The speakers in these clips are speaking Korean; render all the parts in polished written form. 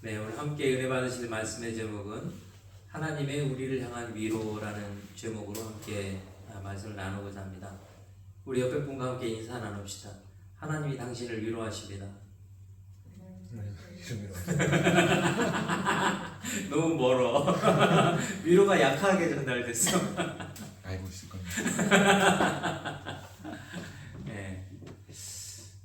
네, 오늘 함께 은혜 받으실 말씀의 제목은 하나님의 우리를 향한 위로라는 제목으로 함께 말씀을 나누고자 합니다. 우리 옆에 분과 함께 인사 나눕시다. 하나님이 당신을 위로하십니다. 너무 멀어. 위로가 약하게 전달됐어. 알고 있을 겁니다. 네.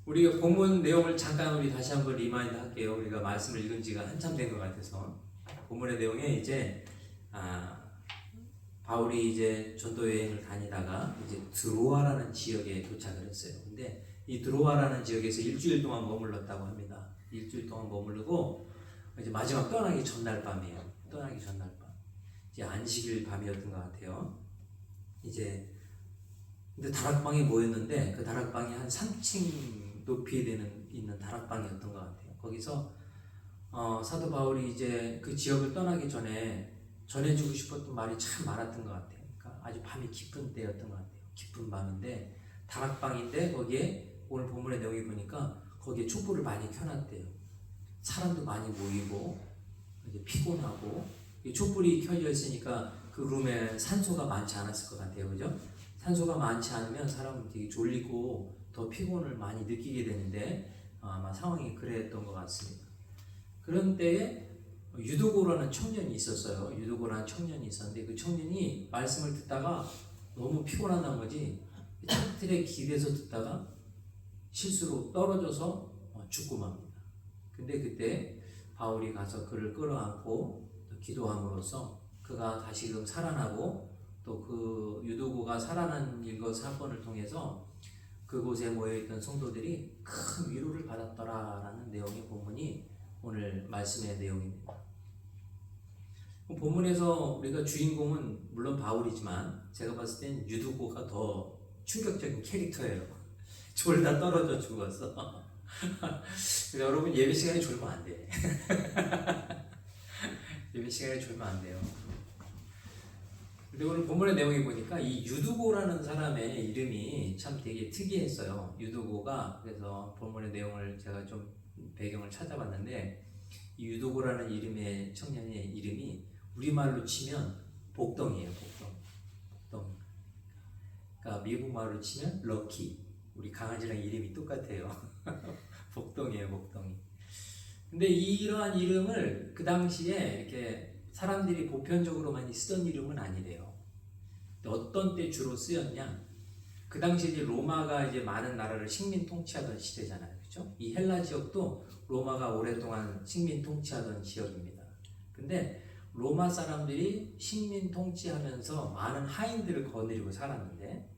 우리가 본문 내용을 잠깐 우리 다시 한번 리마인드 할게요. 우리가 말씀을 읽은 지가 한참 된 것 같아서 본문의 내용에 이제 바울이 이제 전도 여행을 다니다가 이제 드로아라는 지역에 도착을 했어요. 근데 이 드로아라는 지역에서 일주일 동안 머물렀다고 합니다. 일주일 동안 머무르고 이제 마지막 떠나기 전날 밤이에요. 떠나기 전날 밤. 이제 안식일 밤이었던 것 같아요. 이제 근데 다락방이 모였는데 그 다락방이 한 3층 높이에 있는 다락방이었던 것 같아요. 거기서 사도 바울이 이제 그 지역을 떠나기 전에 전해주고 싶었던 말이 참 많았던 것 같아요. 그러니까 아주 밤이 깊은 때였던 것 같아요. 깊은 밤인데 다락방인데 거기에 오늘 본문의 내용이 보니까 거기에 촛불을 많이 켜놨대요. 사람도 많이 모이고 이제 피곤하고 이 촛불이 켜져 있으니까 그 룸에 산소가 많지 않았을 것 같아요. 그죠? 산소가 많지 않으면 사람은 되게 졸리고 더 피곤을 많이 느끼게 되는데 아마 상황이 그랬던 것 같습니다. 그런 때에 유도고라는 청년이 있었어요. 유도고라는 청년이 있었는데 그 청년이 말씀을 듣다가 너무 피곤한 나머지 창틀에 기대서 듣다가 실수로 떨어져서 죽고 맙니다. 근데 그때 바울이 가서 그를 끌어안고 기도함으로써 그가 다시금 살아나고 또 그 유도고가 살아난 일과 사건을 통해서 그곳에 모여있던 성도들이 큰 위로를 받았더라라는 내용의 본문이 오늘 말씀의 내용입니다. 본문에서 우리가 주인공은 물론 바울이지만 제가 봤을 땐 유두고가 더 충격적인 캐릭터예요. 졸다 떨어져 죽었어. 여러분 예배 시간에 졸면 안 돼. 예배 시간에 졸면 안 돼요. 근데 오늘 본문의 내용에 보니까 이 유두고라는 사람의 이름이 참 되게 특이했어요. 유두고가 그래서 본문의 내용을 제가 좀 배경을 찾아봤는데 이 유두고라는 이름의 청년의 이름이 우리말로 치면 복덩이에요. 복덩. 그러니까 미국 말로 치면 럭키. 우리 강아지랑 이름이 똑같아요. 복덩이에요. 복덩이. 근데 이러한 이름을 그 당시에 이렇게 사람들이 보편적으로 많이 쓰던 이름은 아니래요. 어떤 때 주로 쓰였냐? 그 당시 이제 로마가 이제 많은 나라를 식민 통치하던 시대잖아요. 그렇죠? 이 헬라 지역도 로마가 오랫동안 식민 통치하던 지역입니다. 근데 로마 사람들이 식민 통치하면서 많은 하인들을 거느리고 살았는데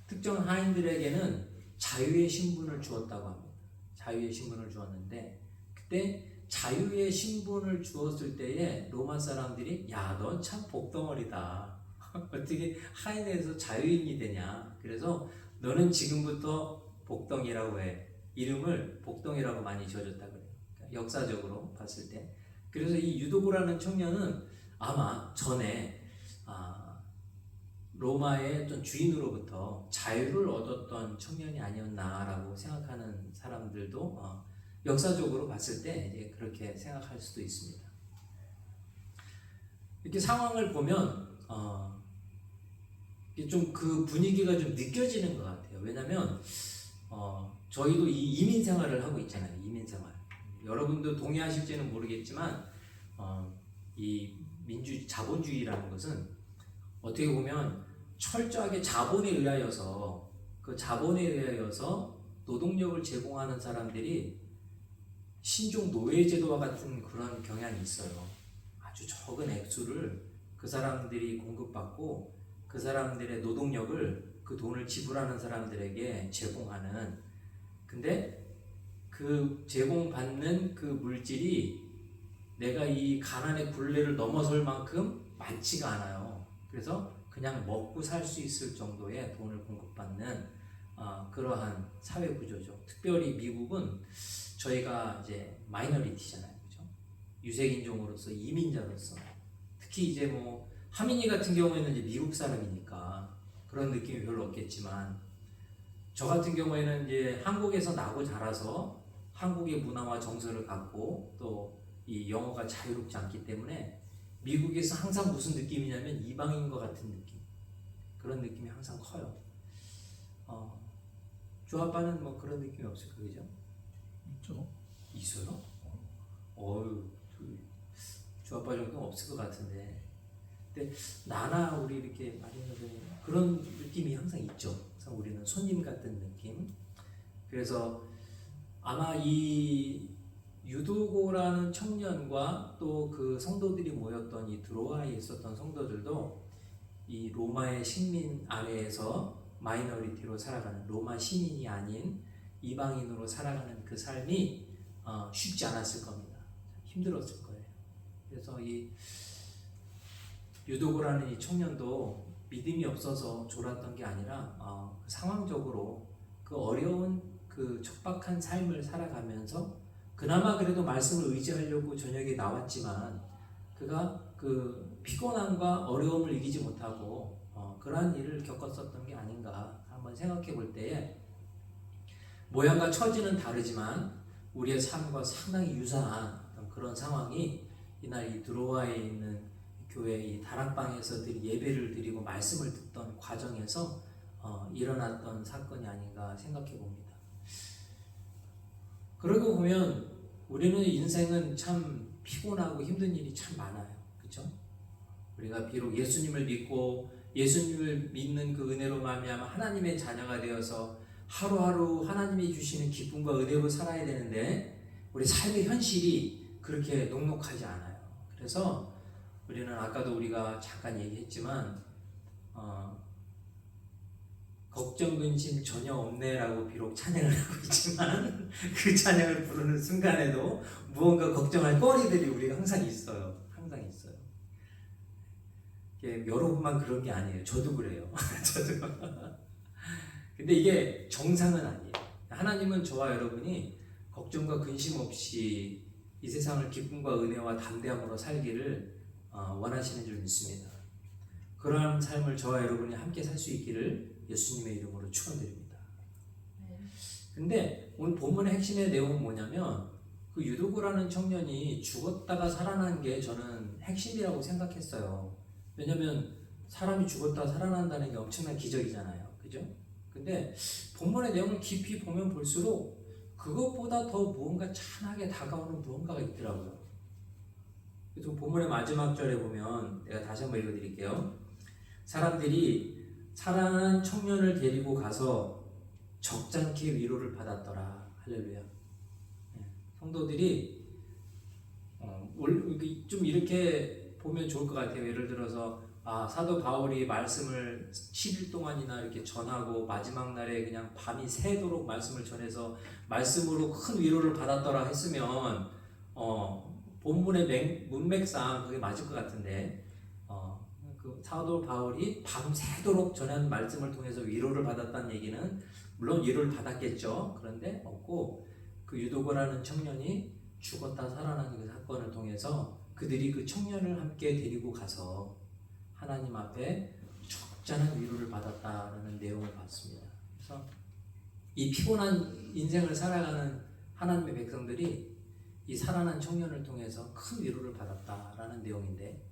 특정 하인들에게는 자유의 신분을 주었다고 합니다. 자유의 신분을 주었는데 그때 자유의 신분을 주었을 때에 로마 사람들이 야, 넌 참 복덩어리다. 어떻게 하인에서 자유인이 되냐. 그래서 너는 지금부터 복덩이라고 해. 이름을 복덩이라고 많이 지어줬다 그래요. 그러니까 역사적으로 봤을 때. 그래서 이 유도고라는 청년은 아마 전에 로마의 어떤 주인으로부터 자유를 얻었던 청년이 아니었나라고 생각하는 사람들도 역사적으로 봤을 때 이제 그렇게 생각할 수도 있습니다. 이렇게 상황을 보면 좀 그 분위기가 좀 느껴지는 것 같아요. 왜냐하면 저희도 이 이민 생활을 하고 있잖아요. 이민 생활. 여러분도 동의하실지는 모르겠지만 이 자본주의라는 것은 어떻게 보면 철저하게 자본에 의하여서 그 자본에 의하여서 노동력을 제공하는 사람들이 신종 노예제도와 같은 그런 경향이 있어요. 아주 적은 액수를 그 사람들이 공급받고 그 사람들의 노동력을 그 돈을 지불하는 사람들에게 제공하는 근데 그 제공받는 그 물질이 내가 이 가난의 굴레를 넘어설 만큼 많지가 않아요. 그래서 그냥 먹고 살 수 있을 정도의 돈을 공급받는 그러한 사회 구조죠. 특별히 미국은 저희가 이제 마이너리티잖아요. 그죠? 유색인종으로서 이민자로서 특히 이제 뭐 하민이 같은 경우에는 이제 미국 사람이니까 그런 느낌이 별로 없겠지만 저 같은 경우에는 이제 한국에서 나고 자라서 한국의 문화와 정서를 갖고 또 이 영어가 자유롭지 않기 때문에 미국에서 항상 무슨 느낌이냐면 이방인과 같은 느낌, 그런 느낌이 항상 커요. 주 아빠는 뭐 그런 느낌이 없을까, 그죠? 있죠. 있어요? 어유, 주 아빠 정도는 없을 것 같은데. 근데 나나 우리 이렇게 마리아들이 그런 느낌이 항상 있죠. 항상 우리는 손님 같은 느낌. 그래서 아마 이 유도고라는 청년과 또 그 성도들이 모였던 이 드로아에 있었던 성도들도 이 로마의 식민 아래에서 마이너리티로 살아가는, 로마 시민이 아닌 이방인으로 살아가는 그 삶이 쉽지 않았을 겁니다. 힘들었을 거예요. 그래서 이 유도고라는 이 청년도 믿음이 없어서 졸았던 게 아니라 상황적으로 그 어려운 그 척박한 삶을 살아가면서 그나마 그래도 말씀을 의지하려고 저녁에 나왔지만 그가 그 피곤함과 어려움을 이기지 못하고 그러한 일을 겪었었던 게 아닌가 한번 생각해 볼 때에, 모양과 처지는 다르지만 우리의 삶과 상당히 유사한 그런 상황이 이날 이 드로아에 있는 교회 이 다락방에서들 예배를 드리고 말씀을 듣던 과정에서 일어났던 사건이 아닌가 생각해 봅니다. 그러고 보면 우리는 인생은 참 피곤하고 힘든 일이 참 많아요. 그렇죠? 우리가 비록 예수님을 믿고 예수님을 믿는 그 은혜로 말미암아 하나님의 자녀가 되어서 하루하루 하나님이 주시는 기쁨과 은혜로 살아야 되는데 우리 삶의 현실이 그렇게 녹록하지 않아요. 그래서 우리는 아까도 우리가 잠깐 얘기했지만 걱정 근심 전혀 없네라고 비록 찬양을 하고 있지만 그 찬양을 부르는 순간에도 무언가 걱정할 거리들이 우리가 항상 있어요. 항상 있어요. 여러분만 그런 게 아니에요. 저도 그래요. 저도. 근데 이게 정상은 아니에요. 하나님은 저와 여러분이 걱정과 근심 없이 이 세상을 기쁨과 은혜와 담대함으로 살기를 원하시는 줄 믿습니다. 그러한 삶을 저와 여러분이 함께 살 수 있기를 예수님의 이름으로 축원드립니다. 근데 오늘 본문의 핵심의 내용은 뭐냐면 그 유도고라는 청년이 죽었다가 살아난 게 저는 핵심이라고 생각했어요. 왜냐면 사람이 죽었다 살아난다는 게 엄청난 기적이잖아요. 그죠? 근데 본문의 내용을 깊이 보면 볼수록 그것보다 더 무언가 찬하게 다가오는 무언가가 있더라고요. 그래서 본문의 마지막 절에 보면 내가 다시 한번 읽어드릴게요. 사람들이 살아난 청년을 데리고 가서 적잖게 위로를 받았더라. 할렐루야. 성도들이 좀 이렇게 보면 좋을 것 같아요. 예를 들어서 사도 바울이 말씀을 10일 동안이나 이렇게 전하고 마지막 날에 그냥 밤이 새도록 말씀을 전해서 말씀으로 큰 위로를 받았더라 했으면 본문의 문맥상 그게 맞을 것 같은데 그 사도 바울이 밤 새도록 전한 말씀을 통해서 위로를 받았다는 얘기는 물론 위로를 받았겠죠. 그런데 없고 그 유도고라는 청년이 죽었다 살아나는 그 사건을 통해서 그들이 그 청년을 함께 데리고 가서 하나님 앞에 적잖은 위로를 받았다라는 내용을 봤습니다. 그래서 이 피곤한 인생을 살아가는 하나님의 백성들이 이 살아난 청년을 통해서 큰 위로를 받았다라는 내용인데,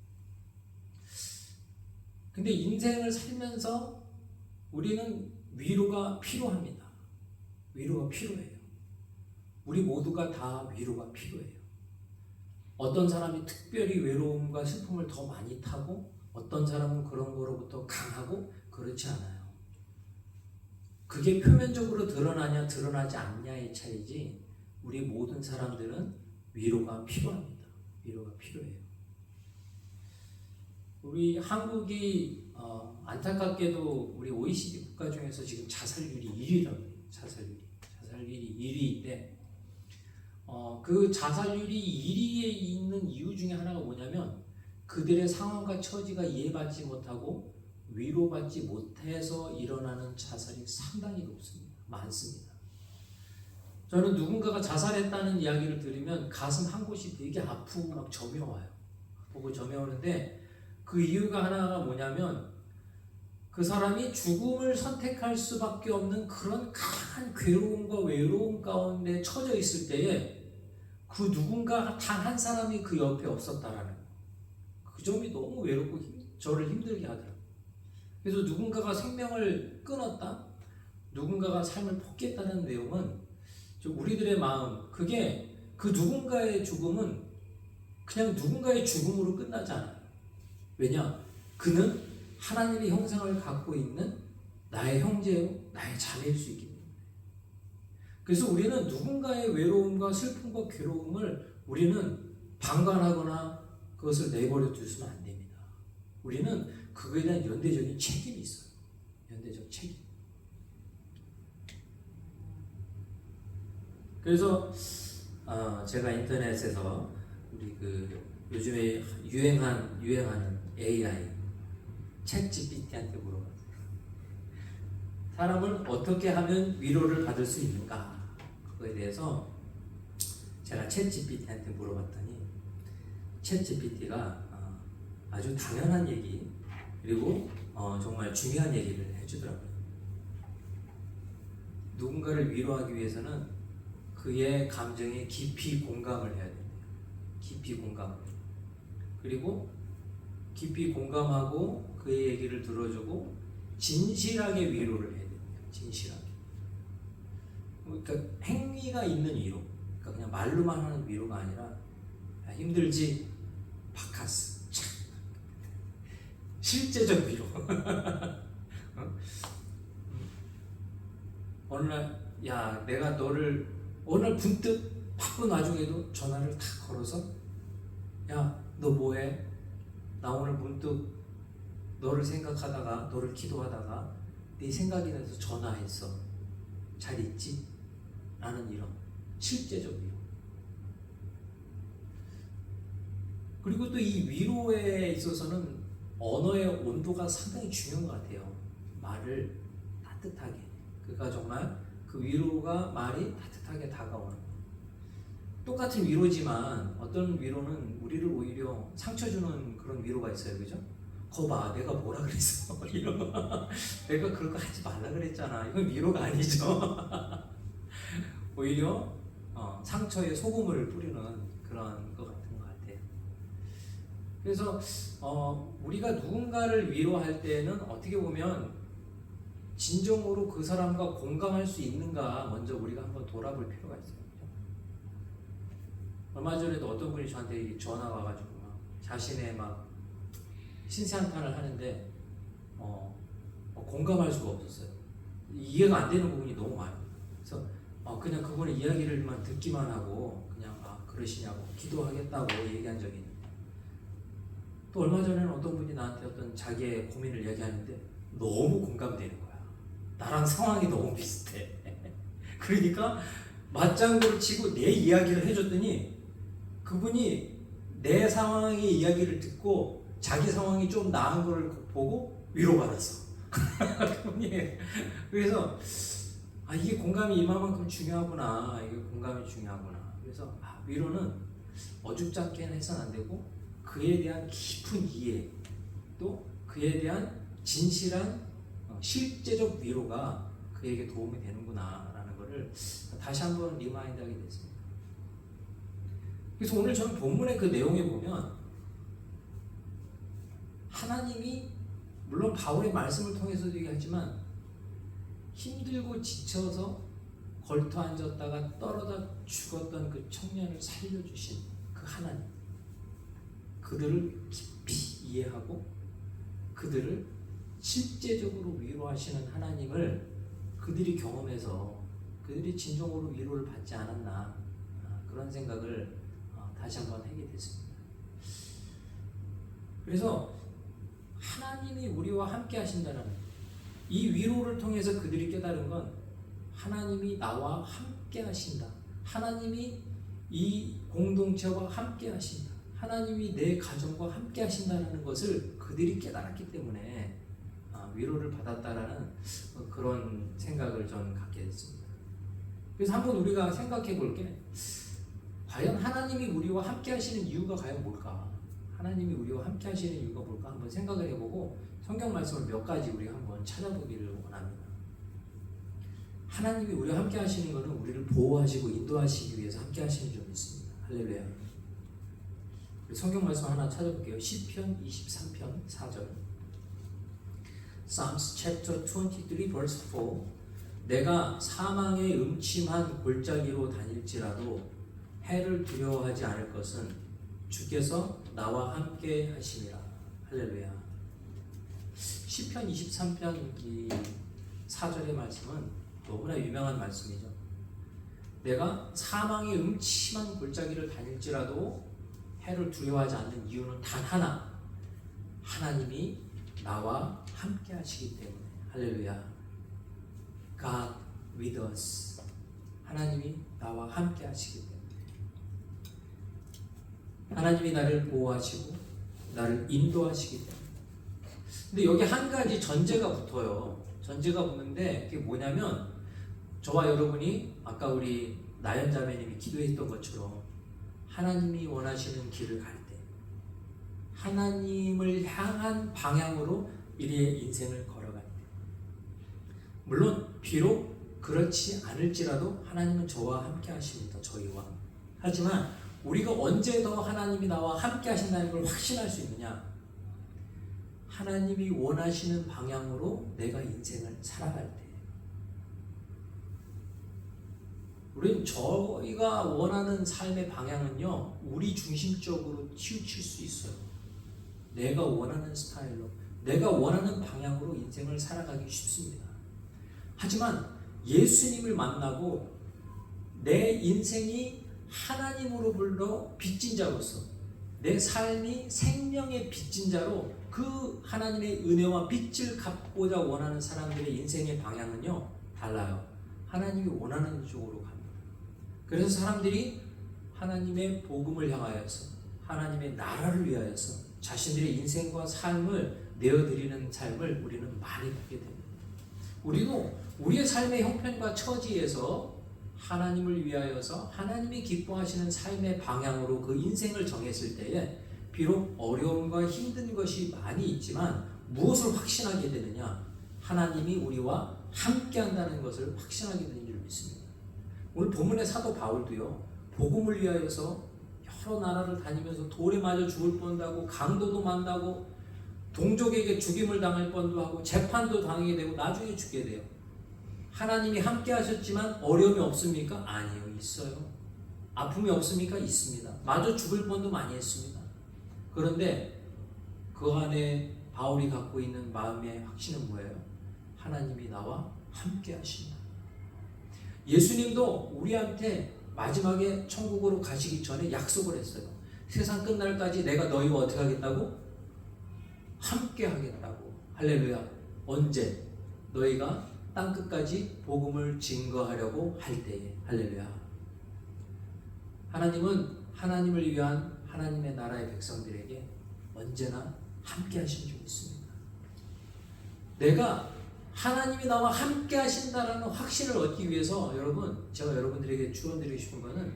근데 인생을 살면서 우리는 위로가 필요합니다. 위로가 필요해요. 우리 모두가 다 위로가 필요해요. 어떤 사람이 특별히 외로움과 슬픔을 더 많이 타고 어떤 사람은 그런 거로부터 강하고 그렇지 않아요. 그게 표면적으로 드러나냐 드러나지 않냐의 차이지 우리 모든 사람들은 위로가 필요합니다. 위로가 필요해요. 우리 한국이 안타깝게도 우리 OECD 국가 중에서 지금 자살률이 1위라고 해요. 자살률이 1위인데 그 자살률이 1위에 있는 이유 중에 하나가 뭐냐면 그들의 상황과 처지가 이해받지 못하고 위로받지 못해서 일어나는 자살이 상당히 높습니다. 많습니다. 저는 누군가가 자살했다는 이야기를 들으면 가슴 한 곳이 되게 아프고 막 점여와요. 보고 점여오는데 그 이유가 하나가 뭐냐면 그 사람이 죽음을 선택할 수밖에 없는 그런 강한 괴로움과 외로움 가운데 처져 있을 때에 그 누군가 단 한 사람이 그 옆에 없었다라는 그 점이 너무 외롭고 저를 힘들게 하더라고요. 그래서 누군가가 생명을 끊었다, 누군가가 삶을 포기했다는 내용은 우리들의 마음, 그게 그 누군가의 죽음은 그냥 누군가의 죽음으로 끝나지 않아요. 왜냐? 그는 하나님의 형상을 갖고 있는 나의 형제요, 나의 자매일 수 있기 때문에. 그래서 우리는 누군가의 외로움과 슬픔과 괴로움을 우리는 방관하거나 그것을 내버려 두시면 안 됩니다. 우리는 그거에 대한 연대적인 책임이 있어요. 연대적 책임. 그래서 제가 인터넷에서 우리 요즘에 유행하는 AI 챗GPT한테 물어봤어요. 사람은 어떻게 하면 위로를 받을 수 있는가? 그거에 대해서 제가 챗GPT한테 물어봤더니 챗GPT가 아주 당연한 얘기, 그리고 정말 중요한 얘기를 해주더라고요. 누군가를 위로하기 위해서는 그의 감정에 깊이 공감을 해야 됩니다. 깊이 공감을. 그리고 깊이 공감하고 그의 얘기를 들어주고 진실하게 위로를 해야 됩니다. 진실하게. 그러니까 행위가 있는 위로. 그러니까 그냥 말로만 하는 위로가 아니라 야, 힘들지? 바카스. 실제적 위로. 어느 날, 야, 내가 너를 어느 날 문득 바쁜 와중에도 전화를 탁 걸어서 야, 너 뭐해? 나 오늘 문득 너를 생각하다가, 너를 기도하다가 네 생각이 나서 전화했어. 잘 있지? 라는 이런 실제적 위로. 그리고 또 이 위로에 있어서는 언어의 온도가 상당히 중요한 것 같아요. 말을 따뜻하게. 그러니까 정말 그 위로가 말이 따뜻하게 다가오는 거. 똑같은 위로지만 어떤 위로는 우리를 오히려 상처 주는 그런 위로가 있어요. 그죠? 거봐, 내가 뭐라 그랬어. 이런 거. 내가 그런 거 하지 말라 그랬잖아. 이건 위로가 아니죠. 오히려 상처에 소금을 뿌리는 그런 것 같은 것 같아요. 그래서 우리가 누군가를 위로할 때는 어떻게 보면 진정으로 그 사람과 공감할 수 있는가 먼저 우리가 한번 돌아볼 필요가 있어요. 얼마 전에도 어떤 분이 저한테 전화가 와가지고 막 자신의 막 신세한탄을 하는데 공감할 수가 없었어요. 이해가 안 되는 부분이 너무 많아요. 그래서 그냥 그분의 이야기를만 듣기만 하고 그냥 그러시냐고 기도하겠다고 얘기한 적이 있는데, 또 얼마 전에는 어떤 분이 나한테 어떤 자기의 고민을 얘기하는데 너무 공감되는 거야. 나랑 상황이 너무 비슷해. 그러니까 맞장구를 치고 내 이야기를 해줬더니 그분이 내 상황의 이야기를 듣고 자기 상황이 좀 나은 걸 보고 위로받았어. 그래서 이게 공감이 이만큼 중요하구나. 이게 공감이 중요하구나. 그래서 위로는 어줍지 않게 해서는 안 되고 그에 대한 깊은 이해, 또 그에 대한 진실한 실제적 위로가 그에게 도움이 되는구나 라는 것을 다시 한번 리마인드하게 됐습니다. 그래서 오늘 저는 본문의 그 내용에 보면 하나님이 물론 바울의 말씀을 통해서도 얘기하지만 힘들고 지쳐서 걸터 앉았다가 떨어져 죽었던 그 청년을 살려주신 그 하나님, 그들을 깊이 이해하고 그들을 실제적으로 위로하시는 하나님을 그들이 경험해서 그들이 진정으로 위로를 받지 않았나, 그런 생각을 다시 한번 하게 됐습니다. 그래서 하나님이 우리와 함께 하신다는 이 위로를 통해서 그들이 깨달은 건 하나님이 나와 함께 하신다. 하나님이 이 공동체와 함께 하신다. 하나님이 내 가정과 함께 하신다는 것을 그들이 깨달았기 때문에 위로를 받았다라는 그런 생각을 저는 갖게 됐습니다. 그래서 한번 우리가 생각해 볼게, 과연 하나님이 우리와 함께 하시는 이유가 과연 뭘까? 하나님이 우리와 함께 하시는 이유가 뭘까? 한번 생각을 해보고 성경 말씀을 몇 가지 우리가 한번 찾아보기를 원합니다. 하나님이 우리와 함께 하시는 것은 우리를 보호하시고 인도하시기 위해서 함께 하시는 점이 있습니다. 할렐루야. 우리 성경 말씀 하나 찾아볼게요. 시편 23편 4절. Psalms chapter 23 verse 4. 내가 사망의 음침한 골짜기로 다닐지라도 해를 두려워하지 않을 것은 주께서 나와 함께 하심이라. 할렐루야. 시편 23편 이 4절의 말씀은 너무나 유명한 말씀이죠. 내가 사망의 음침한 골짜기를 다닐지라도 해를 두려워하지 않는 이유는 단 하나, 하나님이 나와 함께 하시기 때문에. 할렐루야. God with us. 하나님이 나와 함께 하시기 때문에. 하나님이 나를 보호하시고 나를 인도하시기 때문에. 근데 여기 한 가지 전제가 붙어요. 전제가 붙는데 그게 뭐냐면, 저와 여러분이 아까 우리 나연 자매님이 기도했던 것처럼 하나님이 원하시는 길을 갈 때, 하나님을 향한 방향으로 우리의 인생을 걸어갈 때, 물론 비록 그렇지 않을지라도 하나님은 저와 함께 하십니다. 저희와. 하지만 우리가 언제 더 하나님이 나와 함께 하신다는 걸 확신할 수 있느냐? 하나님이 원하시는 방향으로 내가 인생을 살아갈 때. 우리는 저희가 원하는 삶의 방향은요, 우리 중심적으로 치우칠 수 있어요. 내가 원하는 스타일로, 내가 원하는 방향으로 인생을 살아가기 쉽습니다. 하지만 예수님을 만나고 내 인생이 하나님으로 불러 빚진 자로서, 내 삶이 생명의 빚진 자로 그 하나님의 은혜와 빚을 갚고자 원하는 사람들의 인생의 방향은요, 달라요. 하나님이 원하는 쪽으로 갑니다. 그래서 사람들이 하나님의 복음을 향하여서, 하나님의 나라를 위하여서 자신들의 인생과 삶을 내어드리는 삶을 우리는 많이 보게 됩니다. 우리도 우리의 삶의 형편과 처지에서 하나님을 위하여서 하나님이 기뻐하시는 삶의 방향으로 그 인생을 정했을 때에 비록 어려움과 힘든 것이 많이 있지만 무엇을 확신하게 되느냐? 하나님이 우리와 함께 한다는 것을 확신하게 되는 줄 믿습니다. 오늘 본문의 사도 바울도요, 복음을 위하여서 여러 나라를 다니면서 돌에 맞아 죽을 뻔도 하고 강도도 만나고 동족에게 죽임을 당할 뻔도 하고 재판도 당하게 되고 나중에 죽게 돼요. 하나님이 함께 하셨지만 어려움이 없습니까? 아니요, 있어요. 아픔이 없습니까? 있습니다. 마저 죽을 뻔도 많이 했습니다. 그런데 그 안에 바울이 갖고 있는 마음의 확신은 뭐예요? 하나님이 나와 함께 하신다. 예수님도 우리한테 마지막에 천국으로 가시기 전에 약속을 했어요. 세상 끝날까지 내가 너희와 어떻게 하겠다고? 함께 하겠다고. 할렐루야. 언제? 너희가 땅끝까지 복음을 증거하려고 할 때에. 할렐루야. 하나님은 하나님을 위한 하나님의 나라의 백성들에게 언제나 함께 하신 줄 믿습니다. 내가 하나님이 나와 함께 하신다라는 확신을 얻기 위해서 여러분, 제가 여러분들에게 주원드리고 싶은 것은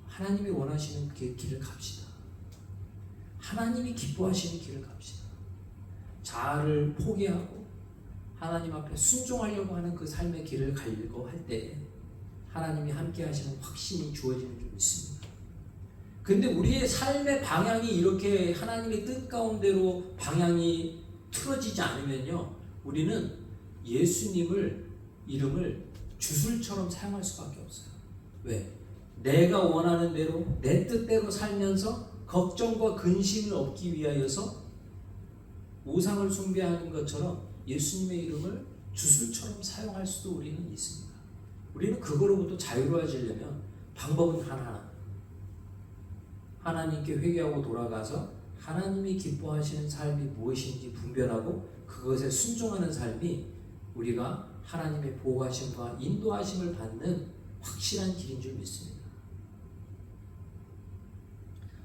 하나님이 원하시는 그 길을 갑시다. 하나님이 기뻐하시는 길을 갑시다. 자아를 포기하고 하나님 앞에 순종하려고 하는 그 삶의 길을 가려고 할 때 하나님이 함께 하시는 확신이 주어지는 줄 믿습니다. 근데 우리의 삶의 방향이 이렇게 하나님의 뜻 가운데로 방향이 틀어지지 않으면요, 우리는 예수님을 이름을 주술처럼 사용할 수밖에 없어요. 왜? 내가 원하는 대로 내 뜻대로 살면서 걱정과 근심을 얻기 위하여서 우상을 숭배하는 것처럼 예수님의 이름을 주술처럼 사용할 수도 우리는 있습니다. 우리는 그거로부터 자유로워지려면 방법은 하나. 하나님께 회개하고 돌아가서 하나님이 기뻐하시는 삶이 무엇인지 분별하고 그것에 순종하는 삶이 우리가 하나님의 보호하심과 인도하심을 받는 확실한 길인 줄 믿습니다.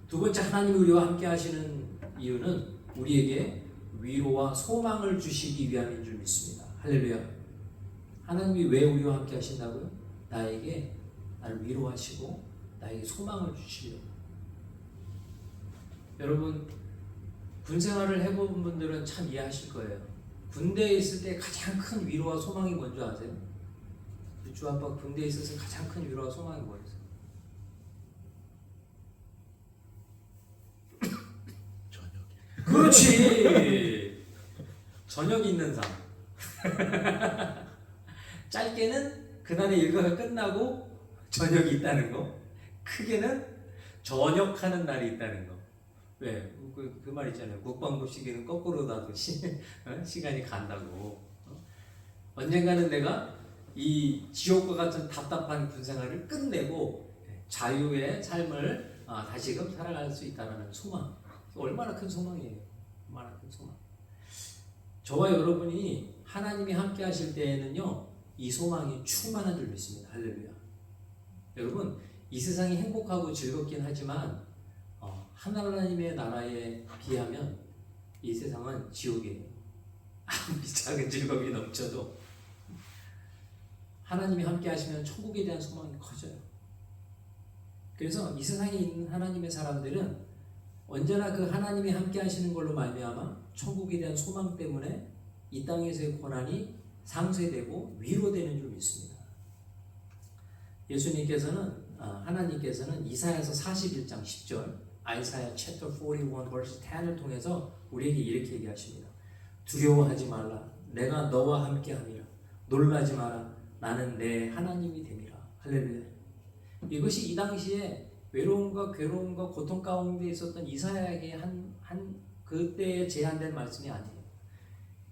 두 번째, 하나님이 우리와 함께 하시는 이유는 우리에게 위로와 소망을 주시기 위함인 줄 믿습니다. 할렐루야. 하나님이 왜 우리와 함께 하신다고요? 나에게 나를 위로하시고 나에게 소망을 주시려고. 여러분, 군 생활을 해본 분들은 참 이해하실 거예요. 군대에 있을 때 가장 큰 위로와 소망이 뭔지 아세요? 주 아빠 군대에 있어서 가장 큰 위로와 소망이 뭐였어요? 그렇지. 저녁이 있는 삶. 짧게는 그날의 일과가 끝나고 저녁이 있다는 거. 크게는 저녁하는 날이 있다는 거. 왜? 그 말 있잖아요. 국방부 시계는 거꾸로 놔도 시간이 간다고. 언젠가는 내가 이 지옥과 같은 답답한 군생활을 끝내고 자유의 삶을 다시금 살아갈 수 있다는 소망. 얼마나 큰 소망이에요. 얼마나 큰 소망. 저와 여러분이 하나님이 함께 하실 때에는요, 이 소망이 충만한 줄 믿습니다. 할렐루야. 여러분, 이 세상이 행복하고 즐겁긴 하지만 하나님의 나라에 비하면 이 세상은 지옥이에요. 아무리 작은 즐거움이 넘쳐도 하나님이 함께 하시면 천국에 대한 소망이 커져요. 그래서 이 세상에 있는 하나님의 사람들은 언제나 그 하나님이 함께 하시는 걸로 말미암아 천국에 대한 소망 때문에 이 땅에서의 고난이 상쇄되고 위로되는 줄 믿습니다. 예수님께서는 하나님께서는 이사야서 41장 10절 아이사야 chapter 41 verse 10을 통해서 우리에게 이렇게 얘기하십니다. 두려워하지 말라. 내가 너와 함께 함이라. 놀라지 마라. 나는 내 하나님이 됨이라. 할렐루야. 이것이 이 당시에 외로움과 괴로움과 고통 가운데 있었던 이사야에게 한 그때에 제한된 말씀이 아니에요.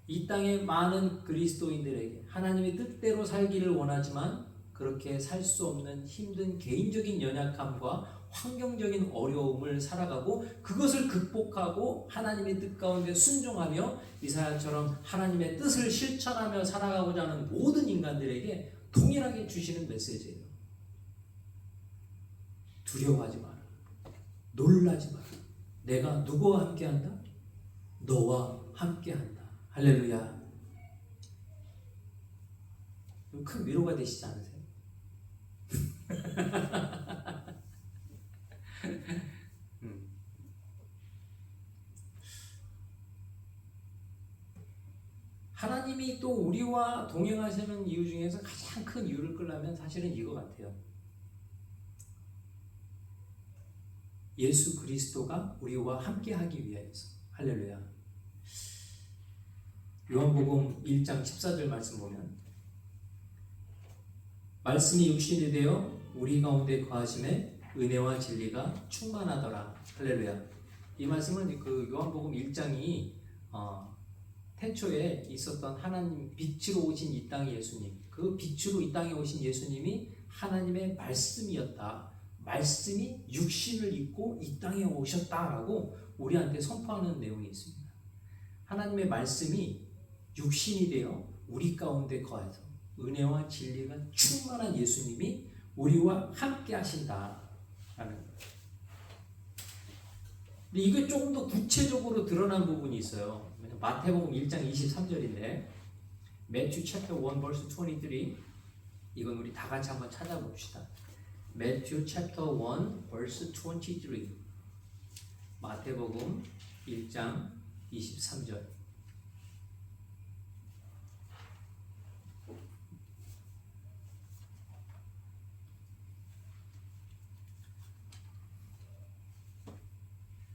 이 땅의 많은 그리스도인들에게 하나님의 뜻대로 살기를 원하지만 그렇게 살 수 없는 힘든 개인적인 연약함과 환경적인 어려움을 살아가고 그것을 극복하고 하나님의 뜻 가운데 순종하며 이사야처럼 하나님의 뜻을 실천하며 살아가고자 하는 모든 인간들에게 동일하게 주시는 메시지예요. 두려워하지 마라. 놀라지 마라. 내가 누구와 함께한다? 너와 함께한다. 할렐루야. 큰 위로가 되시지 않으세요? 하나님이 또 우리와 동행하시는 이유 중에서 가장 큰 이유를 끌려면 사실은 이거 같아요. 예수 그리스도가 우리와 함께하기 위하여서. 할렐루야. 요한복음 1장 14절 말씀 보면 말씀이 육신이 되어 우리 가운데 거하심에 은혜와 진리가 충만하더라. 할렐루야. 이 말씀은 그 요한복음 1장이 태초에 있었던 하나님 빛으로 오신 이 땅의 예수님, 그 빛으로 이 땅에 오신 예수님이 하나님의 말씀이었다. 말씀이 육신을 입고 이 땅에 오셨다라고 우리한테 선포하는 내용이 있습니다. 하나님의 말씀이 육신이 되어 우리 가운데 거해서 은혜와 진리가 충만한 예수님이 우리와 함께 하신다라는 거예요. 근데 이게 조금 더 구체적으로 드러난 부분이 있어요. 마태복음 1장 23절인데 Matthew chapter 1 verse 23 이건 우리 다 같이 한번 찾아봅시다. Matthew chapter 1 verse 23 마태복음 1장 23절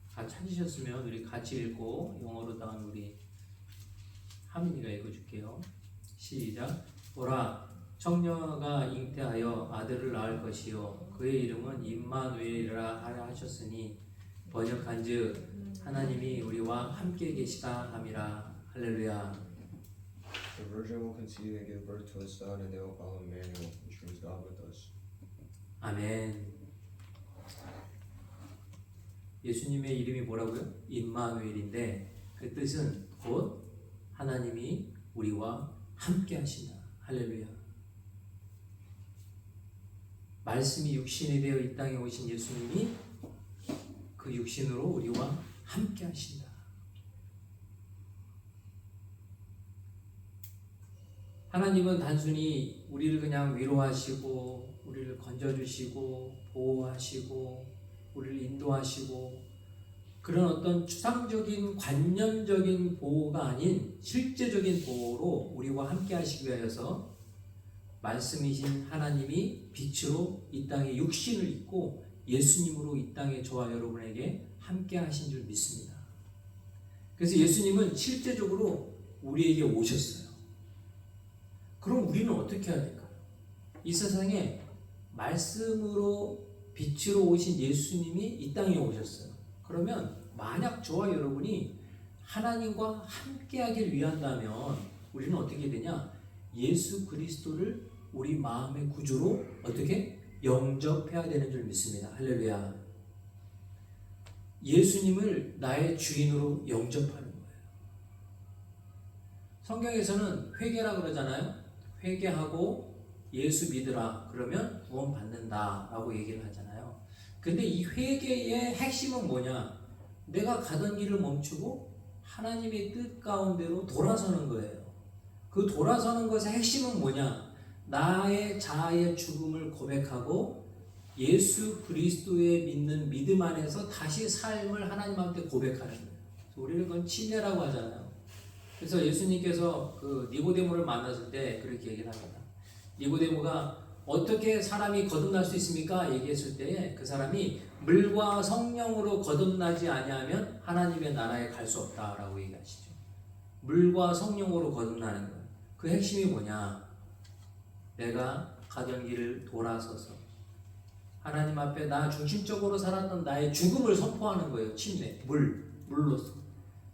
다 찾으셨으면 우리 같이 읽고 영어로 나온 우리 하민이가 읽어줄게요. 시작. 보라, 청녀가 잉태하여 아들을 낳을 것이요 그의 이름은 임마누엘이라 하라 하셨으니 번역한즉 하나님이 우리와 함께 계시다 함이라. 할렐루야. The virgin will conceive and give birth to a son, and they will call him Emmanuel, which means God with us. 아멘. 예수님의 이름이 뭐라고요? 임마누엘인데 그 뜻은 곧 하나님이 우리와 함께 하신다. 할렐루야. 말씀이 육신이 되어 이 땅에 오신 예수님이 그 육신으로 우리와 함께 하신다. 하나님은 단순히 우리를 그냥 위로하시고 우리를 건져주시고 보호하시고 우리를 인도하시고 그런 어떤 추상적인 관념적인 보호가 아닌 실제적인 보호로 우리와 함께 하시기 위하여서 말씀이신 하나님이 빛으로 이 땅에 육신을 입고 예수님으로 이 땅에 저와 여러분에게 함께 하신 줄 믿습니다. 그래서 예수님은 실제적으로 우리에게 오셨어요. 그럼 우리는 어떻게 해야 될까요? 이 세상에 말씀으로 빛으로 오신 예수님이 이 땅에 오셨어요. 그러면 만약 저와 여러분이 하나님과 함께하길 위한다면 우리는 어떻게 되냐? 예수 그리스도를 우리 마음의 구주로 어떻게 영접해야 되는 줄 믿습니다. 할렐루야. 예수님을 나의 주인으로 영접하는 거예요. 성경에서는 회개라 그러잖아요. 회개하고 예수 믿으라 그러면 구원 받는다 라고 얘기를 하잖아요. 근데 이 회개의 핵심은 뭐냐? 내가 가던 길을 멈추고 하나님의 뜻 가운데로 돌아서는 거예요. 그 돌아서는 것의 핵심은 뭐냐? 나의 자아의 죽음을 고백하고 예수 그리스도에 믿는 믿음 안에서 다시 삶을 하나님한테 고백하는 거예요. 우리는 그건 침례라고 하잖아요. 그래서 예수님께서 그 니고데모를 만났을 때 그렇게 얘기를 합니다. 니고데모가 어떻게 사람이 거듭날 수 있습니까? 얘기했을 때에 그 사람이 물과 성령으로 거듭나지 아니하면 하나님의 나라에 갈 수 없다라고 얘기하시죠. 물과 성령으로 거듭나는 거예요. 그 핵심이 뭐냐? 내가 가던 길을 돌아서서 하나님 앞에 나 중심적으로 살았던 나의 죽음을 선포하는 거예요. 침례, 물로서.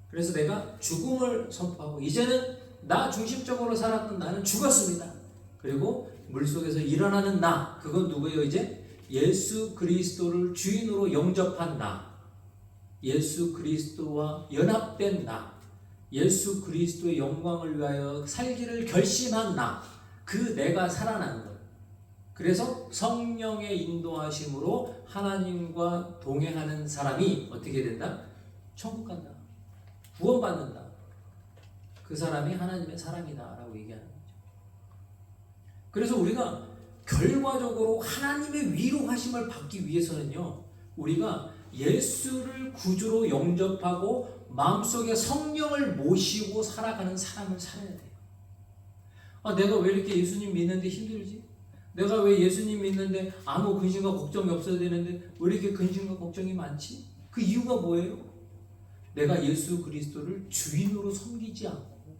그래서 내가 죽음을 선포하고 이제는 나 중심적으로 살았던 나는 죽었습니다. 그리고 물속에서 일어나는 나, 그건 누구예요? 이제 예수 그리스도를 주인으로 영접한 나, 예수 그리스도와 연합된 나, 예수 그리스도의 영광을 위하여 살기를 결심한 나, 그 내가 살아나는 거예요. 그래서 성령의 인도하심으로 하나님과 동행하는 사람이 어떻게 된다? 천국 간다. 구원받는다. 그 사람이 하나님의 사람이다 라고 얘기하는 거죠. 그래서 우리가 결과적으로 하나님의 위로하심을 받기 위해서는요, 우리가 예수를 구주로 영접하고 마음속에 성령을 모시고 살아가는 삶을 살아야 돼요. 아, 내가 왜 이렇게 예수님 믿는데 힘들지? 내가 왜 예수님 믿는데 아무 근심과 걱정이 없어야 되는데 왜 이렇게 근심과 걱정이 많지? 그 이유가 뭐예요? 내가 예수 그리스도를 주인으로 섬기지 않고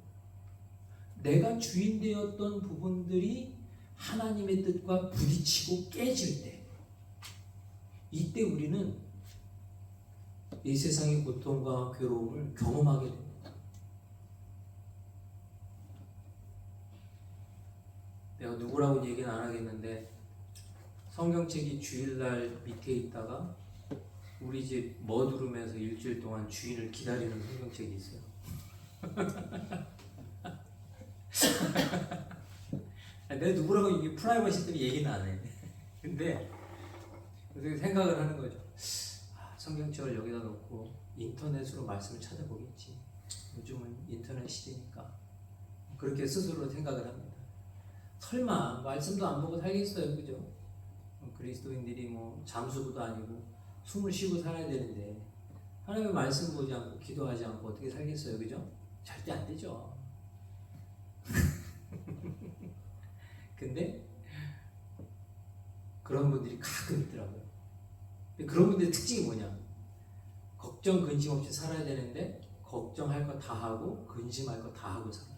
내가 주인 되었던 부분들이 하나님의 뜻과 부딪히고 깨질 때, 이때 우리는 이 세상의 고통과 괴로움을 경험하게 됩니다. 내가 누구라고 얘기는 안 하겠는데 성경책이 주일날 밑에 있다가 우리 집 머두름에서 일주일 동안 주인을 기다리는 성경책이 있어요. 내가 누구라고 이게 프라이버시 때문에 얘기는 안 해. 근데 그래서 생각을 하는 거죠. 성경책을 여기다 놓고 인터넷으로 말씀을 찾아보겠지. 요즘은 인터넷 시대니까. 그렇게 스스로 생각을 합니다. 설마 말씀도 안 보고 살겠어요, 그죠? 그리스도인들이 뭐 잠수부도 아니고 숨을 쉬고 살아야 되는데 하나님의 말씀 보지 않고 기도하지 않고 어떻게 살겠어요, 그죠? 절대 안 되죠. 근데 그런 분들이 가끔 있더라고요. 그런 분들의 특징이 뭐냐? 걱정 근심 없이 살아야 되는데 걱정할 거 다 하고 근심할 거 다 하고 살아요.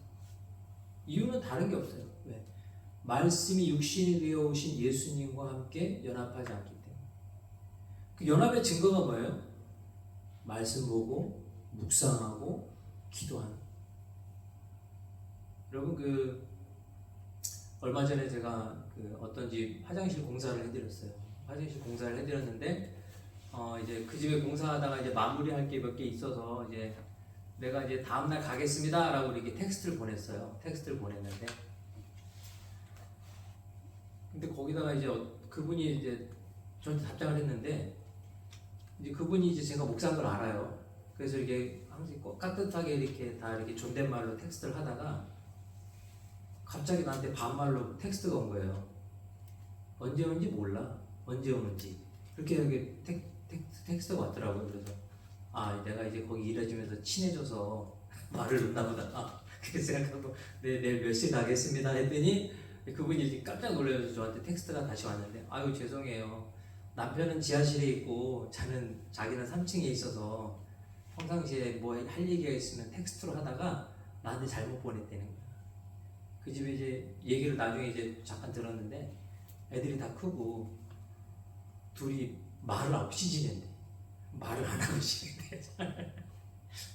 이유는 다른 게 없어요. 왜? 말씀이 육신이 되어 오신 예수님과 함께 연합하지 않기 때문에. 그 연합의 증거가 뭐예요? 말씀 보고 묵상하고 기도하는. 여러분 얼마 전에 제가 어떤 집 화장실 공사를 해드렸어요. 화장실 공사를 해드렸는데 이제 그 집에 공사하다가 이제 마무리할 게 몇 개 있어서 이제 내가 이제 다음날 가겠습니다라고 이렇게 텍스트를 보냈어요. 텍스트를 보냈는데 근데 거기다가 이제 그분이 이제 저한테 답장을 했는데 이제 그분이 이제 제가 목사인 걸 알아요. 그래서 이렇게 항상 깍듯하게 이렇게 다 이렇게 존댓말로 텍스트를 하다가 갑자기 나한테 반말로 텍스트가 온 거예요. 언제 오는지 몰라. 언제 오는지. 그렇게 텍스트가 왔더라고요. 그래서 내가 이제 거기 일해주면서 친해져서 말을 놓나 보다. 그렇게 생각하고 내일 몇 시에 가겠습니다 했더니 그분이 이렇게 깜짝 놀라서 저한테 텍스트가 다시 왔는데 아유 죄송해요. 남편은 지하실에 있고 자기는 3층에 있어서 평상시에 뭐 할 얘기가 있으면 텍스트로 하다가 나한테 잘못 보냈다는 거야. 그 집에 이제 얘기를 나중에 이제 잠깐 들었는데 애들이 다 크고 둘이 말을 없이 지낸대. 말을 안 하고 지낸대.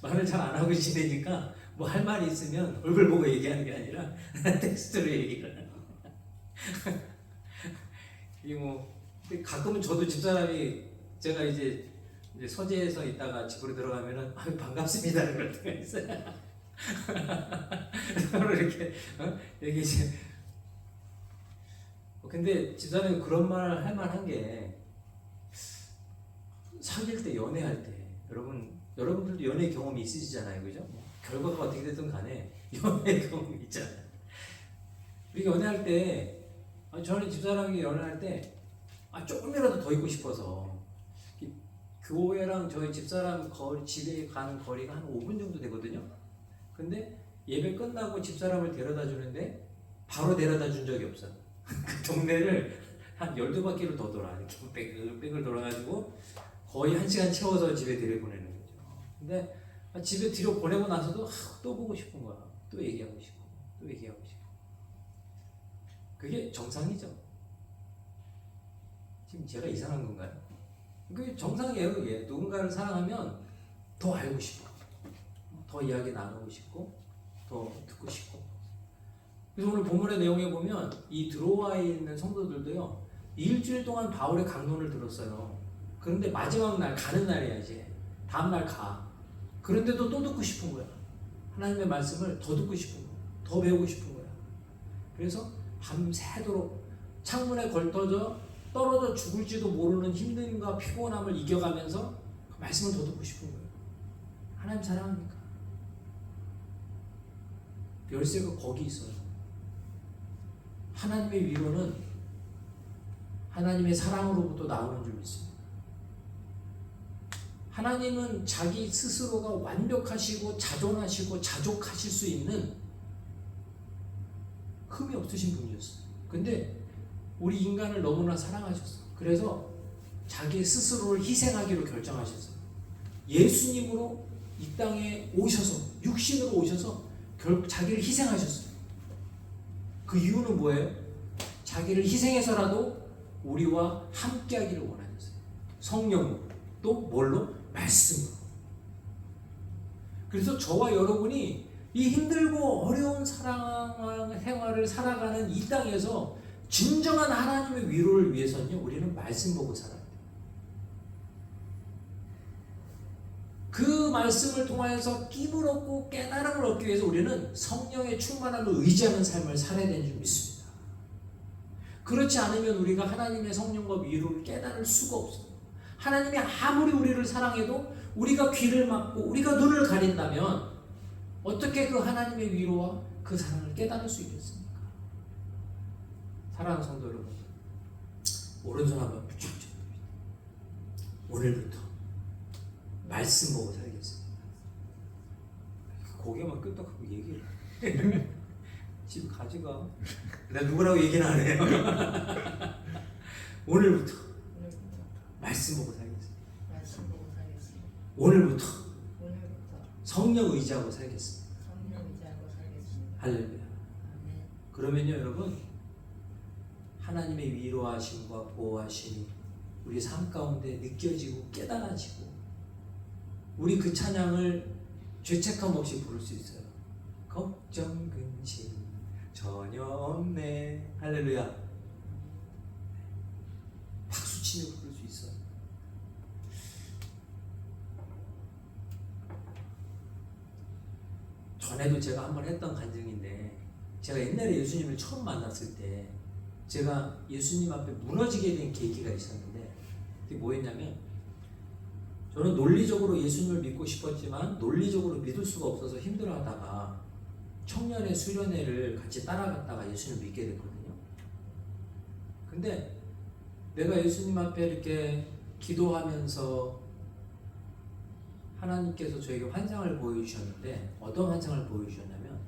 말을 잘 안 하고 지내니까 뭐 할 말이 있으면 얼굴 보고 얘기하는 게 아니라 텍스트로 얘기를 하는 거야. 이게 뭐 근데 가끔은 저도 집사람이 제가 이제 서재에서 있다가 집으로 들어가면은 아유 반갑습니다를 그럴 때가 있어요. 서로 이렇게 얘기 이제 근데 집사람이 그런 말 할 만한 게 사귈 때 연애할 때 여러분들도 연애 경험이 있으시잖아요, 그죠? 뭐 결과가 어떻게 됐든 간에 연애 경험이 있잖아요. 우리가 연애할 때 저는 집사람이 연애할 때 조금이라도 더 있고 싶어서 교회랑 저희 집사람 집에 가는 거리가 한 5분 정도 되거든요. 근데 예배 끝나고 집사람을 데려다 주는데 바로 데려다 준 적이 없어요. 그 동네를 한 12바퀴를 더 돌아. 이렇게 뺑을 돌아가지고 거의 1시간 채워서 집에 들여보내는 거죠. 근데 집에 들여보내고 나서도 또 보고 싶은 거야. 또 얘기하고 싶고 또 얘기하고 싶고. 그게 정상이죠. 지금 제가 이상한 건가요? 그게 정상이에요. 그게 누군가를 사랑하면 더 알고 싶고 더 이야기 나누고 싶고 더 듣고 싶고. 그래서 오늘 본문의 내용에 보면 이 드로아에 있는 성도들도요 일주일 동안 바울의 강론을 들었어요. 그런데 마지막 날 가는 날이야. 이제 다음 날 가. 그런데도 또 듣고 싶은 거야. 하나님의 말씀을 더 듣고 싶은 거야. 더 배우고 싶은 거야. 그래서 밤새도록 창문에 걸터져 떨어져 죽을지도 모르는 힘듦과 피곤함을 이겨가면서 그 말씀을 더 듣고 싶은 거예요. 하나님 사랑하니까. 열쇠가 거기 있어요. 하나님의 위로는 하나님의 사랑으로부터 나오는 줄 믿습니다. 하나님은 자기 스스로가 완벽하시고 자존하시고 자족하실 수 있는 흠이 없으신 분이었어요. 근데 우리 인간을 너무나 사랑하셨어요. 그래서 자기 스스로를 희생하기로 결정하셨어요. 예수님으로 이 땅에 오셔서 육신으로 오셔서 자기를 희생하셨어요. 그 이유는 뭐예요? 자기를 희생해서라도 우리와 함께하기를 원하셨어요. 성령으로 또 뭘로? 말씀으로. 그래서 저와 여러분이 이 힘들고 어려운 생활을 살아가는 이 땅에서 진정한 하나님의 위로를 위해서는요, 우리는 말씀 보고 살아야 돼요. 그 말씀을 통하여서 끼을 얻고 깨달음을 얻기 위해서 우리는 성령의 충만함을 의지하는 삶을 살아야 되는 줄 믿습니다. 그렇지 않으면 우리가 하나님의 성령과 위로를 깨달을 수가 없어요. 하나님이 아무리 우리를 사랑해도 우리가 귀를 막고 우리가 눈을 가린다면 어떻게 그 하나님의 위로와 그 사랑을 깨달을 수 있겠습니까? 사랑하는 성도 여러분, 오른손 한번 쭉 펴봅니다. 오늘부터 말씀 보고 살겠습니다. 고개만 끄덕하고 얘기를 집 가져가. 나 누구라고 얘기는 안 해요. 오늘부터 말씀 보고 살겠습니다. 오늘부터 성령 의지하고 살겠습니다. 할렐루야. 그러면요 여러분, 하나님의 위로하심과 보호하심이 우리 삶 가운데 느껴지고 깨달아지고 우리 그 찬양을 죄책감 없이 부를 수 있어요. 걱정 근심 전혀 없네. 할렐루야. 박수치며 부를 수 있어요. 전에도 제가 한번 했던 간증인데, 제가 옛날에 예수님을 처음 만났을 때 제가 예수님 앞에 무너지게 된 계기가 있었는데, 그게 뭐였냐면, 저는 논리적으로 예수님을 믿고 싶었지만 논리적으로 믿을 수가 없어서 힘들어하다가 청년의 수련회를 같이 따라갔다가 예수님을 믿게 됐거든요. 근데 내가 예수님 앞에 이렇게 기도하면서 하나님께서 저에게 환상을 보여주셨는데, 어떤 환상을 보여주셨냐면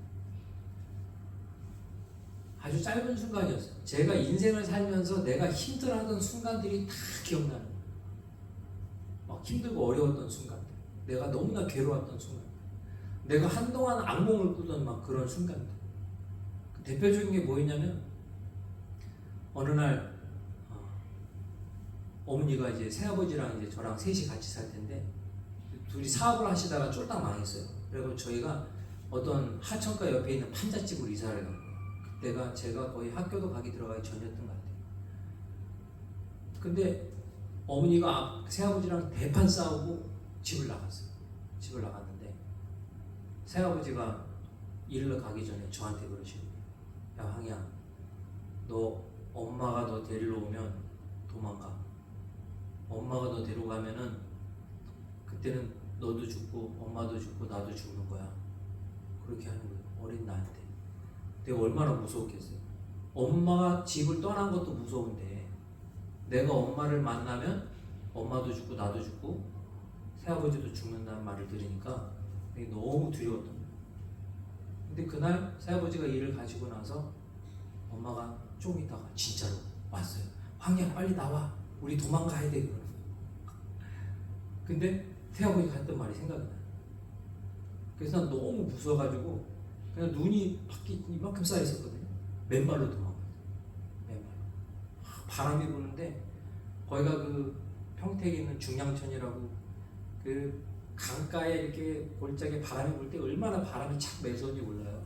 아주 짧은 순간이었어요. 제가 인생을 살면서 내가 힘들어하던 순간들이 다 기억나는 거예요. 막 힘들고 어려웠던 순간들. 내가 너무나 괴로웠던 순간, 내가 한동안 악몽을 꾸던 막 그런 순간들. 그 대표적인 게 뭐였냐면 어느 날 어머니가 이제 새아버지랑 이제 저랑 셋이 같이 살 텐데 둘이 사업을 하시다가 쫄딱 망했어요. 그리고 저희가 어떤 하천가 옆에 있는 판잣집으로 이사를 간 거예요. 그때가 제가 거의 학교도 가기 들어가기 전이었던 것 같아요. 근데 어머니가 새아버지랑 대판 싸우고 집을 나갔어요. 집을 나갔는데 새아버지가 일을 가기 전에 저한테 그러시는 거예요. 야 황이야, 너 엄마가 너 데리러 오면 도망가. 엄마가 너 데려가면은 그때는 너도 죽고 엄마도 죽고 나도 죽는 거야. 그렇게 하는 거예요. 어린 나한테. 내가 얼마나 무서웠겠어요. 엄마가 집을 떠난 것도 무서운데 내가 엄마를 만나면 엄마도 죽고 나도 죽고 새아버지도 죽는다는 말을 들으니까 되게 너무 두려웠던 거예요. 근데 그날 새아버지가 일을 가시고 나서 엄마가 조금 있다가 진짜로 왔어요. 황이야 빨리 나와. 우리 도망가야 돼. 그러는 거예요. 근데 새아버지가 했던 말이 생각이 나요. 그래서 난 너무 무서워가지고 그냥 눈이 밖에 이만큼 쌓여 있었거든요. 맨발로 도망가요. 맨발로. 바람이 부는데 거기가 그 평택에 있는 중량천이라고 그 강가에 이렇게 골짜기에 바람이 불 때 얼마나 바람이 착 매서운지 몰라요.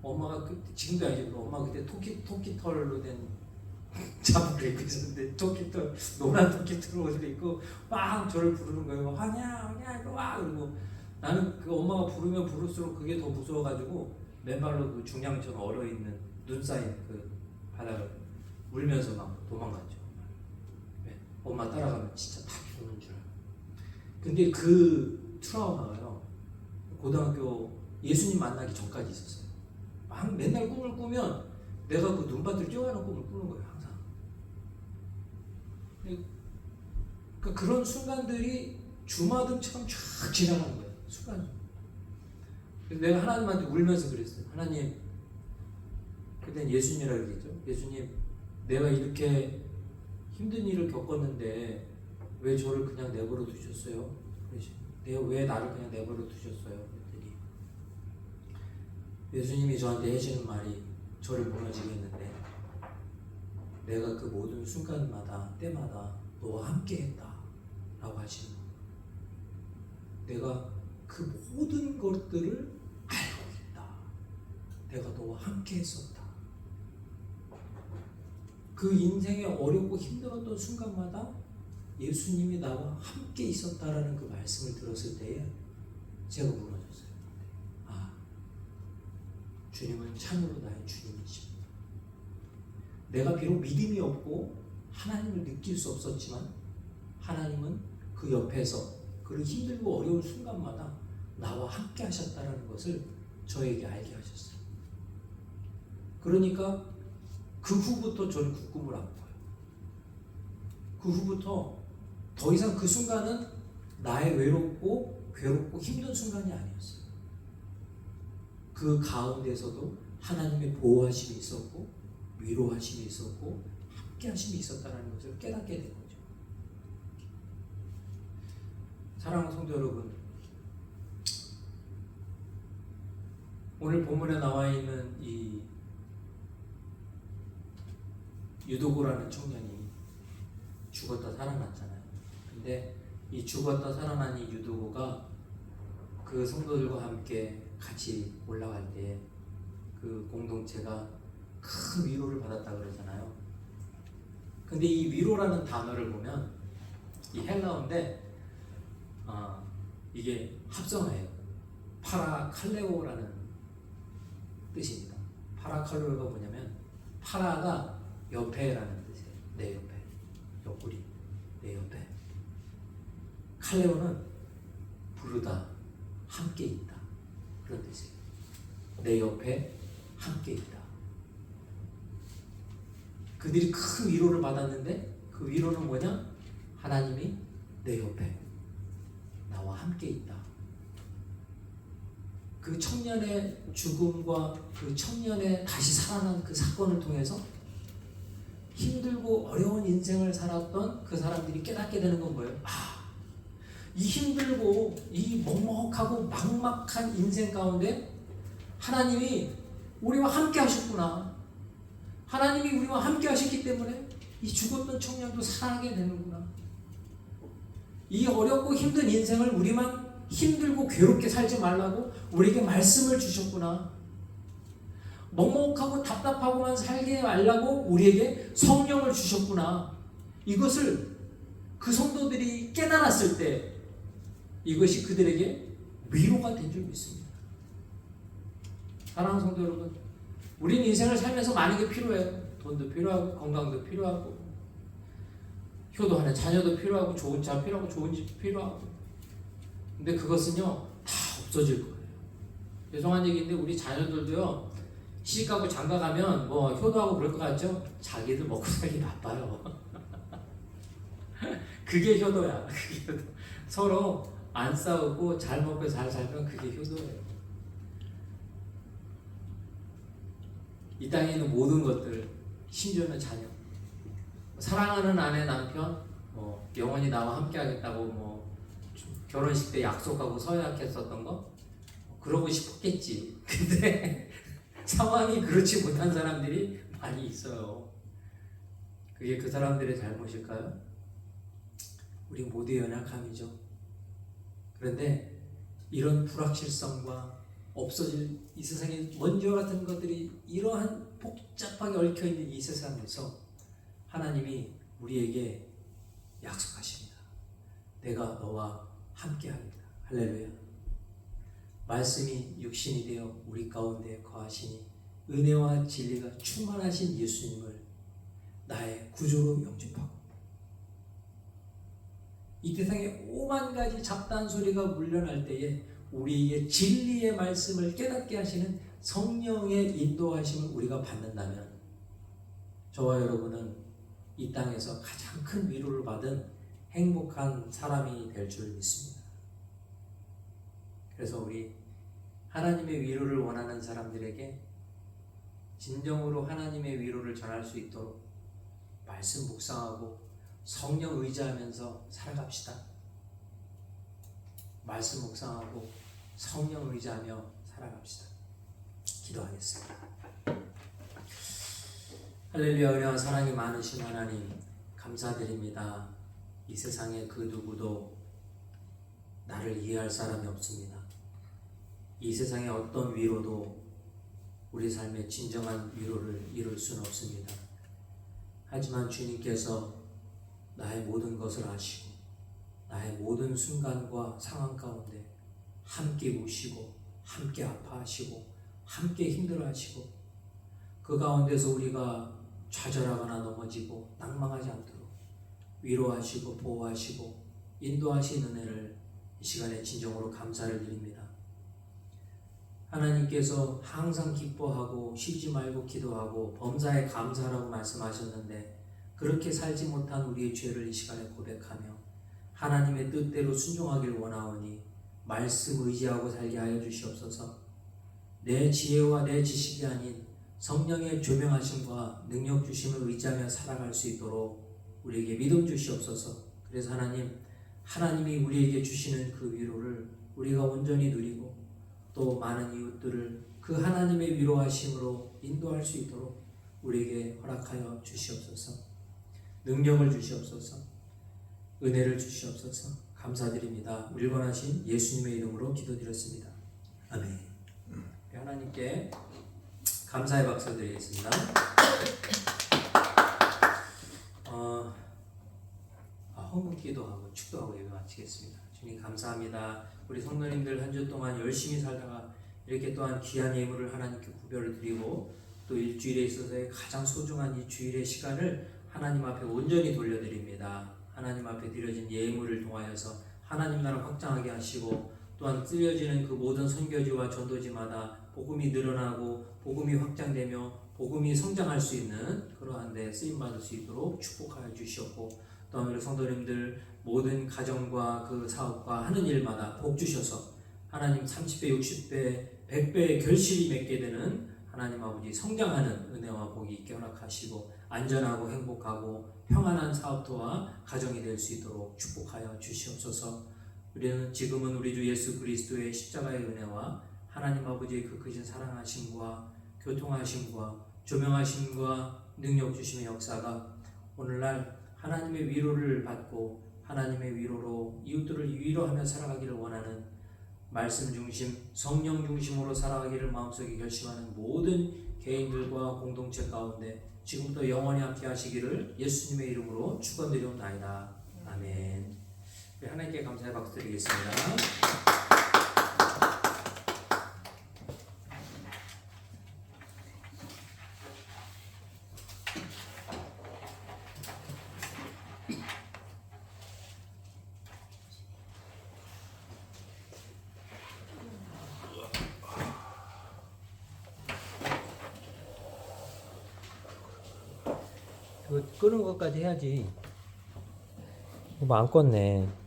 엄마가 그때 지금도 알죠. 엄마가 그때 토끼털로 된 자복을 입고 있었는데 토끼털 노란 토끼털 옷을 입고 막 저를 부르는 거예요. 황야 이거 와. 그리고 나는 그 엄마가 부르면 부를수록 그게 더 무서워가지고 맨발로 그 중량천 얼어 있는 눈 쌓인 그 바닥을 울면서 막 도망갔죠. 네. 엄마 따라가면 진짜 다 죽는 줄 알고. 근데 그 트라우마가요. 고등학교 예수님 만나기 전까지 있었어요. 막 맨날 꿈을 꾸면 내가 그 눈밭을 뛰어가는 꿈을 꾸는 거예요. 항상. 그러니까 그런 순간들이 주마등처럼 쫙 지나가는 거예요. 순간. 그래서 내가 하나님한테 울면서 그랬어요. 하나님, 그때는 예수님이라고 그랬죠. 예수님, 내가 이렇게 힘든 일을 겪었는데 왜 저를 그냥 내버려 두셨어요? 내가 왜 나를 그냥 내버려 두셨어요? 그랬더니 예수님이 저한테 해주는 말이 저를 무너지게 했는데 내가 그 모든 순간마다 때마다 너와 함께 했다 라고 하시는 거예요. 내가 그 모든 것들을 알고 있다. 내가 너와 함께 했었다. 그 인생의 어렵고 힘들었던 순간마다 예수님이 나와 함께 있었다라는 그 말씀을 들었을 때에 제가 무너졌어요. 아, 주님은 참으로 나의 주님이십니다. 내가 비록 믿음이 없고 하나님을 느낄 수 없었지만 하나님은 그 옆에서 그 힘들고 어려운 순간마다 나와 함께 하셨다는 것을 저에게 알게 하셨어요. 그러니까 그 후부터 저는 그 꿈을 안 꿔요. 그 후부터 더 이상 그 순간은 나의 외롭고 괴롭고 힘든 순간이 아니었어요. 그 가운데서도 하나님의 보호하심이 있었고 위로하심이 있었고 함께하심이 있었다는 것을 깨닫게 된 거죠. 사랑하는 성도 여러분, 오늘 본문에 나와 있는 이 유도고라는 청년이 죽었다 살아났잖아요. 근데 이 죽었다 살아난 이 유도고가 그 성도들과 함께 같이 올라갈 때 그 공동체가 큰 위로를 받았다 그러잖아요. 근데 이 위로라는 단어를 보면 이 헬라어인데 이게 합성어예요. 파라칼레오라는 뜻입니다. 파라칼레오가 뭐냐면 파라가 옆에라는 뜻이에요. 내 옆에, 옆구리, 내 옆에. 칼레오는 부르다, 함께 있다 그런 뜻이에요. 내 옆에 함께 있다. 그들이 큰 위로를 받았는데 그 위로는 뭐냐? 하나님이 내 옆에 나와 함께 있다. 그 청년의 죽음과 그 청년의 다시 살아난 그 사건을 통해서 힘들고 어려운 인생을 살았던 그 사람들이 깨닫게 되는 건 뭐예요? 아, 이 힘들고 이 먹먹하고 막막한 인생 가운데 하나님이 우리와 함께 하셨구나. 하나님이 우리와 함께 하셨기 때문에 이 죽었던 청년도 살아나게 되는구나. 이 어렵고 힘든 인생을 우리만 힘들고 괴롭게 살지 말라고 우리에게 말씀을 주셨구나. 먹먹하고 답답하고만 살게 말라고 우리에게 성령을 주셨구나. 이것을 그 성도들이 깨달았을 때 이것이 그들에게 위로가 된 줄 믿습니다. 사랑하는 성도 여러분, 우리는 인생을 살면서 많은 게 필요해요. 돈도 필요하고 건강도 필요하고 효도하는 자녀도 필요하고 좋은 차 필요하고 좋은 집 필요하고. 근데 그것은요 다 없어질 거예요. 죄송한 얘기인데 우리 자녀들도요 시집가고 장가가면 뭐 효도하고 그럴 것 같죠? 자기들 먹고 살기 나빠요. 그게 효도야. 그게 효도. 서로 안 싸우고 잘 먹고 잘 살면 그게 효도예요. 이 땅에 있는 모든 것들, 심지어는 자녀, 사랑하는 아내, 남편, 뭐 영원히 나와 함께하겠다고 뭐 결혼식 때 약속하고 서약했었던 거 그러고 싶었겠지. 근데 상황이 그렇지 못한 사람들이 많이 있어요. 그게 그 사람들의 잘못일까요? 우리 모두의 연약함이죠. 그런데 이런 불확실성과 없어질 이 세상에 먼지와 같은 것들이 이러한 복잡하게 얽혀있는 이 세상에서 하나님이 우리에게 약속하십니다. 내가 너와 함께하겠다. 할렐루야. 말씀이 육신이 되어 우리 가운데 거하시니 은혜와 진리가 충만하신 예수님을 나의 구주로 영접하고 이 세상에 오만 가지 잡다한 소리가 물려날 때에 우리에게 진리의 말씀을 깨닫게 하시는 성령의 인도하심을 우리가 받는다면 저와 여러분은 이 땅에서 가장 큰 위로를 받은 행복한 사람이 될 줄 믿습니다. 그래서 우리 하나님의 위로를 원하는 사람들에게 진정으로 하나님의 위로를 전할 수 있도록 말씀 묵상하고 성령 의지하면서 살아갑시다. 말씀 묵상하고 성령 의지하며 살아갑시다. 기도하겠습니다. 할렐루야. 은혜와 사랑이 많으신 하나님 감사드립니다. 이 세상에 그 누구도 나를 이해할 사람이 없습니다. 이 세상의 어떤 위로도 우리 삶의 진정한 위로를 이룰 수는 없습니다. 하지만 주님께서 나의 모든 것을 아시고 나의 모든 순간과 상황 가운데 함께 우시고 함께 아파하시고 함께 힘들어하시고 그 가운데서 우리가 좌절하거나 넘어지고 낭망하지 않도록 위로하시고 보호하시고 인도하신 은혜를 이 시간에 진정으로 감사를 드립니다. 하나님께서 항상 기뻐하고 쉬지 말고 기도하고 범사에 감사하라고 말씀하셨는데 그렇게 살지 못한 우리의 죄를 이 시간에 고백하며 하나님의 뜻대로 순종하길 원하오니 말씀 의지하고 살게 하여 주시옵소서. 내 지혜와 내 지식이 아닌 성령의 조명하심과 능력 주심을 의지하며 살아갈 수 있도록 우리에게 믿음 주시옵소서. 그래서 하나님이 우리에게 주시는 그 위로를 우리가 온전히 누리고 또 많은 이웃들을 그 하나님의 위로하심으로 인도할 수 있도록 우리에게 허락하여 주시옵소서. 능력을 주시옵소서. 은혜를 주시옵소서. 감사드립니다. 우리 원하신 예수님의 이름으로 기도드렸습니다. 아멘. 하나님께 감사의 박수 드리겠습니다. 헌금 기도하고 축도하고 예배 마치겠습니다. 주님 감사합니다. 우리 성도님들 한 주 동안 열심히 살다가 이렇게 또한 귀한 예물을 하나님께 구별을 드리고 또 일주일에 있어서의 가장 소중한 이 주일의 시간을 하나님 앞에 온전히 돌려드립니다. 하나님 앞에 드려진 예물을 통하여서 하나님 나라 확장하게 하시고 또한 쓰여지는 그 모든 선교지와 전도지마다 복음이 늘어나고 복음이 확장되며 복음이 성장할 수 있는 그러한 데 쓰임받을 수 있도록 축복하여 주시옵고 또한 우리 성도님들 모든 가정과 그 사업과 하는 일마다 복 주셔서 하나님 30배, 60배, 100배의 결실이 맺게 되는 하나님 아버지 성장하는 은혜와 복이 있게 허락하시고 안전하고 행복하고 평안한 사업도와 가정이 될 수 있도록 축복하여 주시옵소서. 우리는 지금은 우리 주 예수 그리스도의 십자가의 은혜와 하나님 아버지의 그 크신 사랑하심과 교통하심과 조명하심과 능력 주심의 역사가 오늘날 하나님의 위로를 받고 하나님의 위로로 이웃들을 위로하며 살아가기를 원하는 말씀 중심, 성령 중심으로 살아가기를 마음속에 결심하는 모든 개인들과 공동체 가운데 지금부터 영원히 함께 하시기를 예수님의 이름으로 축원드리옵나이다. 아멘. 우리 하나님께 감사의 박수 드리겠습니다. 그거 끄는 것까지 해야지. 이거 안 껐네.